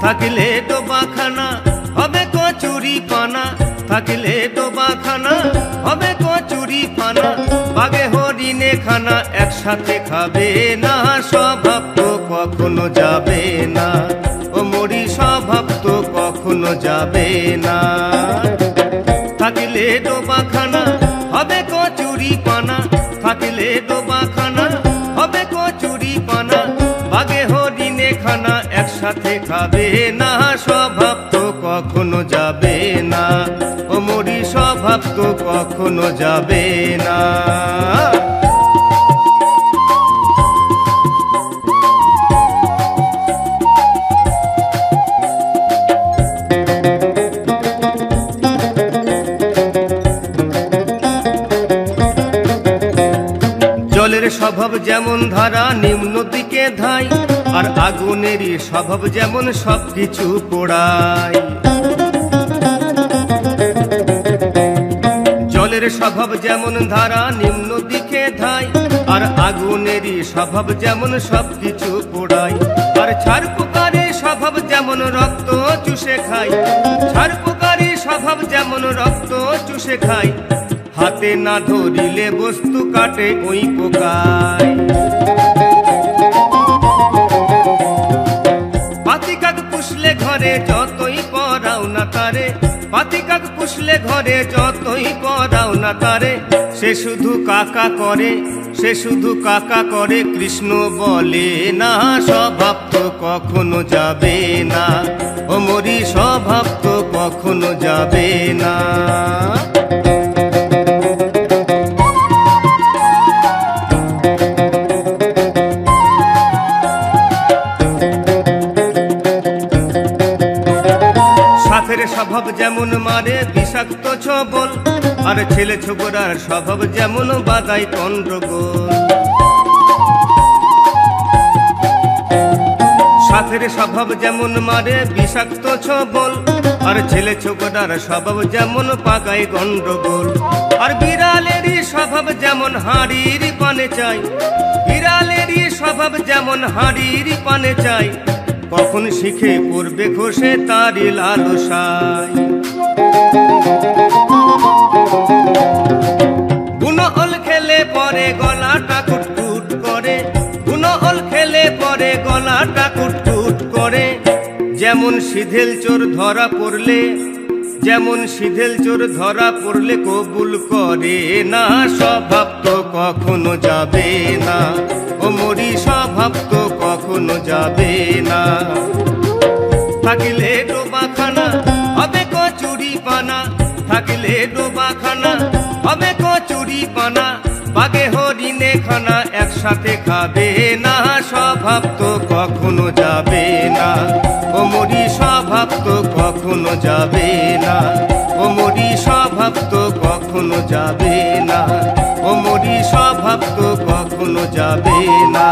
থাকিলে ডোবাখানা হবে কচুরি পানা, থাকিলে ডোবাখানা হবে কচুরি পানা, বাঘে হরিণে খানা একসাথে খাবে না, স্বভাব তো কখনো যাবে না, ও মরি স্বভাব তো কখনো যাবে না। থাকিলে ডোবাখানা হবে কচুরি পানা, থাকিলে ডোবাখানা হবে কচুরি পানা, বাঘে হরিণে খানা একসাথে খাবে না, স্বভাব তো কখনো যাবে না, ও মরি স্বভাব তো কখনো যাবে না। জলের স্বভাব যেমন ধারা নিম্ন দিকে ধাই, আর আগুনেরই স্বভাব যেমন সবকিছু পোড়ায়। জলের স্বভাব যেমন ধারা নিম্ন দিকে ধাই, আর আগুনেরই স্বভাব যেমন সবকিছু পোড়ায়। আর ছাড় পোকারি স্বভাব যেমন রক্ত চুষে খায়, ছাড় পোকারি স্বভাব যেমন রক্ত চুষে খায়, হাতে না ধরিলে বস্তু কাটে ওই পোকায়। পাতিকাক পুষলে ঘরে যতই পরাও না তারে, পাতিকাক পুষলে ঘরে যতই পরাও না তারে, সে শুধু কাকা করে, সে শুধু কাকা করে, কৃষ্ণ বলে না, স্বভাব তো কখনো যাবে না, ও মরি স্বভাব তো কখনো যাবে না। সাথের স্বভাব যেমন মারে বিষাক্ত ছবল, আর ছেলে ছোকরার স্বভাব যেমন বাজায় গন্ডগোল। সাথের স্বভাব যেমন মারে বিষাক্ত ছবল, আর ছেলে ছোকরার স্বভাব যেমন পাকায় গন্ডগোল। আর বিড়ালেরই স্বভাব যেমন হাঁড়ির পানে চাই, বিড়ালেরই স্বভাব যেমন হাঁড়ির পানে চাই, কখন শিখে পড়বে খসে তারি লালসায়। গুণল খেলে পরে গলাটা কুটকুট করে, গুণল খেলে পরে গলাটা কুটকুট করে, যেমন সিধেল চোর ধরা পড়লে, যেমন সিধেল চোর ধরা পড়লে কবুল করে না, স্বভাব তো কখনো যাবে না, ও মরি স্বভাব তো কখনো যাবে না। থাকিলে ডোবাখানা হবে কচুরি পানা, থাকিলে ডোবাখানা হবে কচুরি পানা, বাঘে হরিণে খানা একসাথে খাবে না, স্বভাব তো কখনো যাবে না, ও মরি স্বভাব তো কখনো যাবে না, ও মরি স্বভাব তো কখনো যাবে না, ও মরি স্বভাব তো কখনো যাবে না।